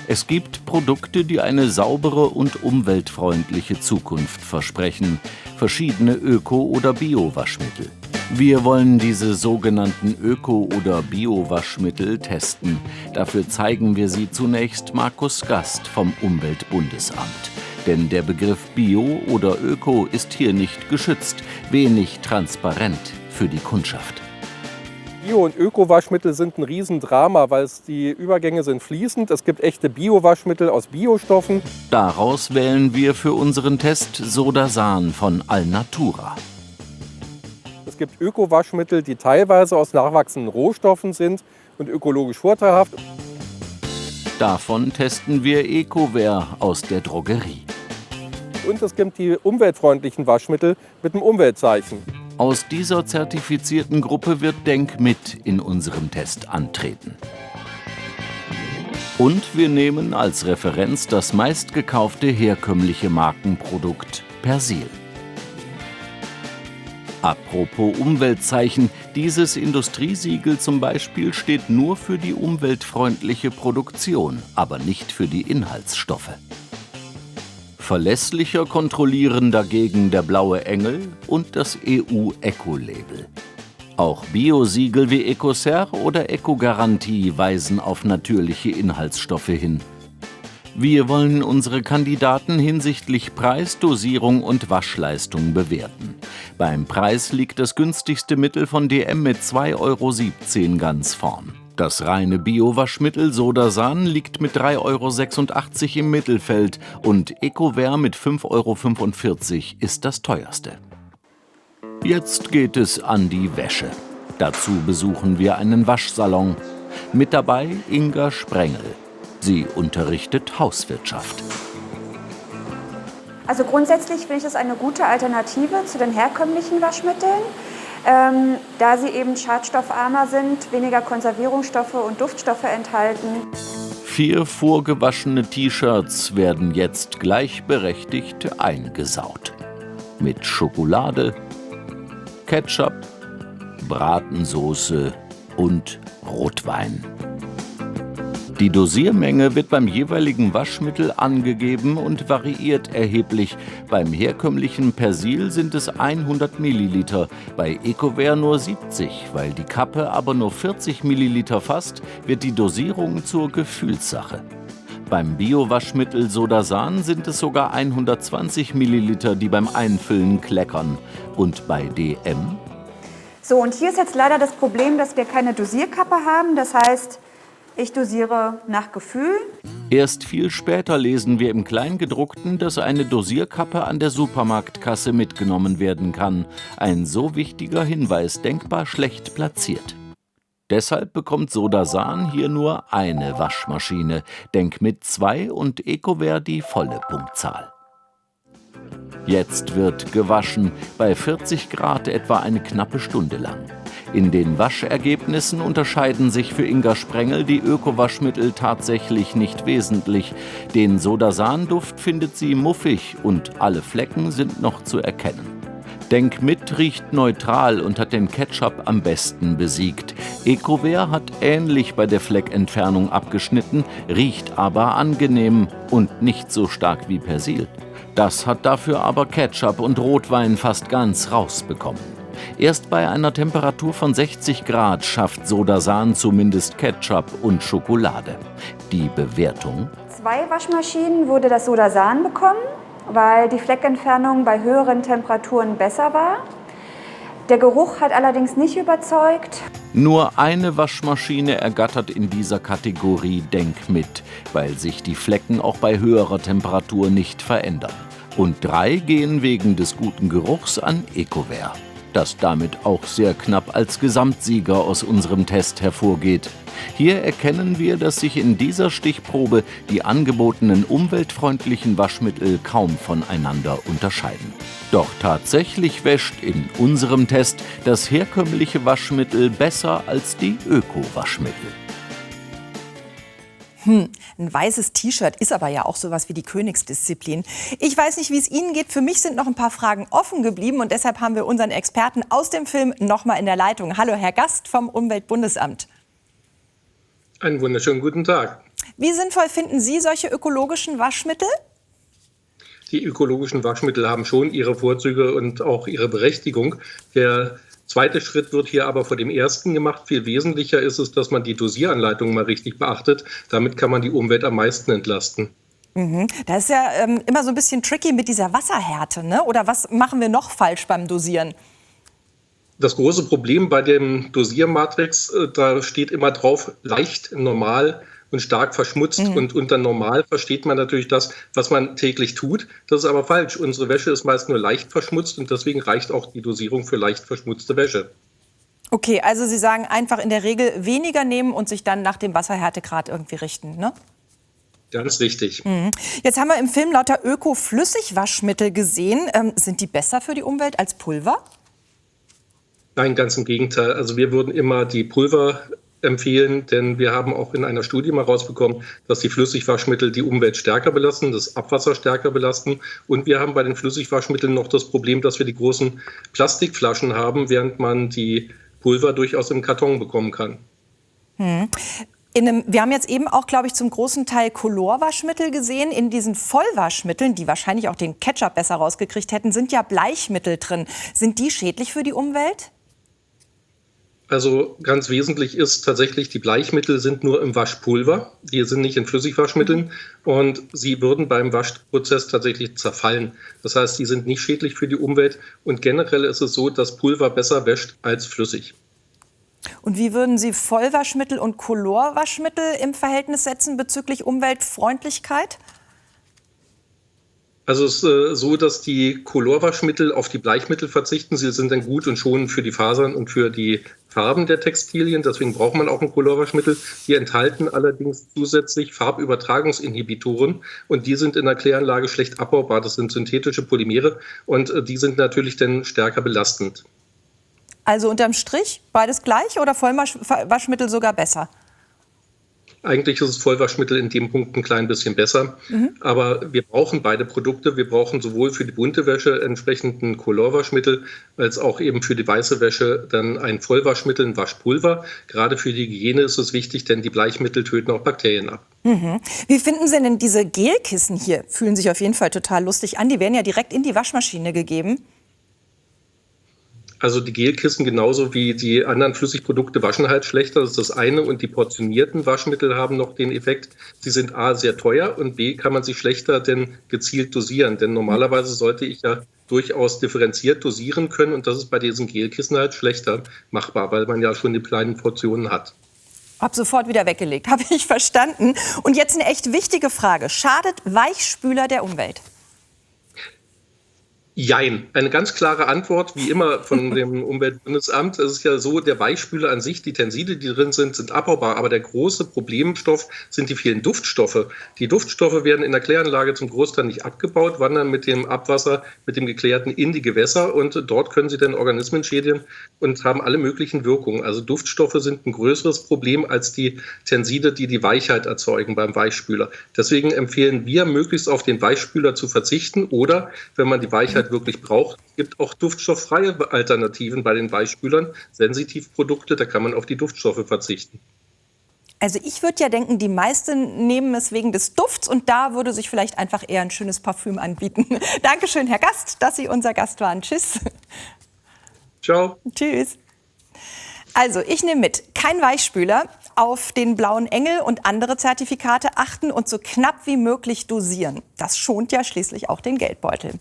Es gibt Produkte, die eine saubere und umweltfreundliche Zukunft versprechen. Verschiedene Öko- oder Bio-Waschmittel. Wir wollen diese sogenannten Öko- oder Bio-Waschmittel testen. Dafür zeigen wir sie zunächst Markus Gast vom Umweltbundesamt. Denn der Begriff Bio oder Öko ist hier nicht geschützt, wenig transparent für die Kundschaft. Bio- und Öko-Waschmittel sind ein Riesendrama, weil die Übergänge sind fließend. Es gibt echte Bio-Waschmittel aus Biostoffen. Daraus wählen wir für unseren Test Sodasan von Alnatura. Es gibt Öko-Waschmittel, die teilweise aus nachwachsenden Rohstoffen sind und ökologisch vorteilhaft. Davon testen wir Ecoware aus der Drogerie. Und es gibt die umweltfreundlichen Waschmittel mit einem Umweltzeichen. Aus dieser zertifizierten Gruppe wird Denk mit in unserem Test antreten. Und wir nehmen als Referenz das meistgekaufte herkömmliche Markenprodukt Persil. Apropos Umweltzeichen, dieses Industriesiegel zum Beispiel steht nur für die umweltfreundliche Produktion, aber nicht für die Inhaltsstoffe. Verlässlicher kontrollieren dagegen der Blaue Engel und das EU-Eco-Label. Auch Biosiegel wie Ecocer oder Eco-Garantie weisen auf natürliche Inhaltsstoffe hin. Wir wollen unsere Kandidaten hinsichtlich Preis, Dosierung und Waschleistung bewerten. Beim Preis liegt das günstigste Mittel von DM mit 2,17 € ganz vorn. Das reine Bio-Waschmittel Sodasan liegt mit 3,86 € im Mittelfeld und Ecoware mit 5,45 € ist das teuerste. Jetzt geht es an die Wäsche. Dazu besuchen wir einen Waschsalon. Mit dabei Inga Sprengel. Sie unterrichtet Hauswirtschaft. Also grundsätzlich finde ich das eine gute Alternative zu den herkömmlichen Waschmitteln, da sie eben schadstoffarmer sind, weniger Konservierungsstoffe und Duftstoffe enthalten. 4 vorgewaschene T-Shirts werden jetzt gleichberechtigt eingesaut. Mit Schokolade, Ketchup, Bratensoße und Rotwein. Die Dosiermenge wird beim jeweiligen Waschmittel angegeben und variiert erheblich. Beim herkömmlichen Persil sind es 100 Milliliter, bei Ecoware nur 70. Weil die Kappe aber nur 40 Milliliter fasst, wird die Dosierung zur Gefühlssache. Beim Bio-Waschmittel Sodasan sind es sogar 120 Milliliter, die beim Einfüllen kleckern. Und bei DM? So, und hier ist jetzt leider das Problem, dass wir keine Dosierkappe haben. Das heißt, ich dosiere nach Gefühl. Erst viel später lesen wir im Kleingedruckten, dass eine Dosierkappe an der Supermarktkasse mitgenommen werden kann. Ein so wichtiger Hinweis denkbar schlecht platziert. Deshalb bekommt Sodasan hier nur eine Waschmaschine, Denk mit 2 und Ecoware die volle Punktzahl. Jetzt wird gewaschen, bei 40 Grad etwa eine knappe Stunde lang. In den Waschergebnissen unterscheiden sich für Inga Sprengel die Öko-Waschmittel tatsächlich nicht wesentlich. Den Sodasan-Duft findet sie muffig und alle Flecken sind noch zu erkennen. Denk mit riecht neutral und hat den Ketchup am besten besiegt. Ecoware hat ähnlich bei der Fleckentfernung abgeschnitten, riecht aber angenehm und nicht so stark wie Persil. Das hat dafür aber Ketchup und Rotwein fast ganz rausbekommen. Erst bei einer Temperatur von 60 Grad schafft Sodasan zumindest Ketchup und Schokolade. Die Bewertung? 2 Waschmaschinen wurde das Sodasan bekommen, weil die Fleckentfernung bei höheren Temperaturen besser war. Der Geruch hat allerdings nicht überzeugt. Nur eine Waschmaschine ergattert in dieser Kategorie Denk mit, weil sich die Flecken auch bei höherer Temperatur nicht verändern. Und 3 gehen wegen des guten Geruchs an Ecoware, das damit auch sehr knapp als Gesamtsieger aus unserem Test hervorgeht. Hier erkennen wir, dass sich in dieser Stichprobe die angebotenen umweltfreundlichen Waschmittel kaum voneinander unterscheiden. Doch tatsächlich wäscht in unserem Test das herkömmliche Waschmittel besser als die Öko-Waschmittel. Ein weißes T-Shirt ist aber ja auch sowas wie die Königsdisziplin. Ich weiß nicht, wie es Ihnen geht. Für mich sind noch ein paar Fragen offen geblieben und deshalb haben wir unseren Experten aus dem Film noch mal in der Leitung. Hallo, Herr Gast vom Umweltbundesamt. Einen wunderschönen guten Tag. Wie sinnvoll finden Sie solche ökologischen Waschmittel? Die ökologischen Waschmittel haben schon ihre Vorzüge und auch ihre Berechtigung. Der zweite Schritt wird hier aber vor dem ersten gemacht. Viel wesentlicher ist es, dass man die Dosieranleitung mal richtig beachtet. Damit kann man die Umwelt am meisten entlasten. Das ist ja immer so ein bisschen tricky mit dieser Wasserhärte, ne? Oder was machen wir noch falsch beim Dosieren? Das große Problem bei dem Dosiermatrix, da steht immer drauf, leicht, normal und stark verschmutzt. Und unter normal versteht man natürlich das, was man täglich tut. Das ist aber falsch. Unsere Wäsche ist meist nur leicht verschmutzt und deswegen reicht auch die Dosierung für leicht verschmutzte Wäsche. Okay, also Sie sagen einfach in der Regel weniger nehmen und sich dann nach dem Wasserhärtegrad irgendwie richten, ne? Ganz richtig. Jetzt haben wir im Film lauter Öko-Flüssigwaschmittel gesehen. Sind die besser für die Umwelt als Pulver? Nein, ganz im Gegenteil. Also wir würden immer die Pulver empfehlen, denn wir haben auch in einer Studie mal rausbekommen, dass die Flüssigwaschmittel die Umwelt stärker belasten, das Abwasser stärker belasten. Und wir haben bei den Flüssigwaschmitteln noch das Problem, dass wir die großen Plastikflaschen haben, während man die Pulver durchaus im Karton bekommen kann. Wir haben jetzt eben auch, glaube ich, zum großen Teil Colorwaschmittel gesehen. In diesen Vollwaschmitteln, die wahrscheinlich auch den Ketchup besser rausgekriegt hätten, sind ja Bleichmittel drin. Sind die schädlich für die Umwelt? Also ganz wesentlich ist tatsächlich, die Bleichmittel sind nur im Waschpulver. Die sind nicht in Flüssigwaschmitteln und sie würden beim Waschprozess tatsächlich zerfallen. Das heißt, die sind nicht schädlich für die Umwelt und generell ist es so, dass Pulver besser wäscht als flüssig. Und wie würden Sie Vollwaschmittel und Colorwaschmittel im Verhältnis setzen bezüglich Umweltfreundlichkeit? Also es ist so, dass die Colorwaschmittel auf die Bleichmittel verzichten. Sie sind dann gut und schonend für die Fasern und für die Farben der Textilien. Deswegen braucht man auch ein Colorwaschmittel. Die enthalten allerdings zusätzlich Farbübertragungsinhibitoren und die sind in der Kläranlage schlecht abbaubar. Das sind synthetische Polymere und die sind natürlich dann stärker belastend. Also unterm Strich beides gleich oder Vollwaschmittel sogar besser? Eigentlich ist das Vollwaschmittel in dem Punkt ein klein bisschen besser. Aber wir brauchen beide Produkte. Wir brauchen sowohl für die bunte Wäsche entsprechend ein Colorwaschmittel, als auch eben für die weiße Wäsche dann ein Vollwaschmittel, ein Waschpulver. Gerade für die Hygiene ist es wichtig, denn die Bleichmittel töten auch Bakterien ab. Wie finden Sie denn diese Gelkissen hier? Fühlen sich auf jeden Fall total lustig an. Die werden ja direkt in die Waschmaschine gegeben. Also die Gelkissen genauso wie die anderen Flüssigprodukte waschen halt schlechter. Das ist das eine. Und die portionierten Waschmittel haben noch den Effekt, sie sind A, sehr teuer und B, kann man sie schlechter denn gezielt dosieren. Denn normalerweise sollte ich ja durchaus differenziert dosieren können und das ist bei diesen Gelkissen halt schlechter machbar, weil man ja schon die kleinen Portionen hat. Hab sofort wieder weggelegt, habe ich verstanden. Und jetzt eine echt wichtige Frage. Schadet Weichspüler der Umwelt? Jein. Eine ganz klare Antwort, wie immer von dem Umweltbundesamt. Es ist ja so, der Weichspüler an sich, die Tenside, die drin sind abbaubar. Aber der große Problemstoff sind die vielen Duftstoffe. Die Duftstoffe werden in der Kläranlage zum Großteil nicht abgebaut, wandern mit dem Abwasser, mit dem geklärten in die Gewässer. Und dort können sie dann Organismen schädigen und haben alle möglichen Wirkungen. Also Duftstoffe sind ein größeres Problem als die Tenside, die die Weichheit erzeugen beim Weichspüler. Deswegen empfehlen wir, möglichst auf den Weichspüler zu verzichten. Oder, wenn man die Weichheit wirklich braucht, gibt auch duftstofffreie Alternativen bei den Weichspülern, Sensitivprodukte, da kann man auf die Duftstoffe verzichten. Also ich würde ja denken, die meisten nehmen es wegen des Dufts und da würde sich vielleicht einfach eher ein schönes Parfüm anbieten. Dankeschön, Herr Gast, dass Sie unser Gast waren. Tschüss. Ciao. Tschüss. Also, ich nehme mit, kein Weichspüler, auf den blauen Engel und andere Zertifikate achten und so knapp wie möglich dosieren. Das schont ja schließlich auch den Geldbeutel.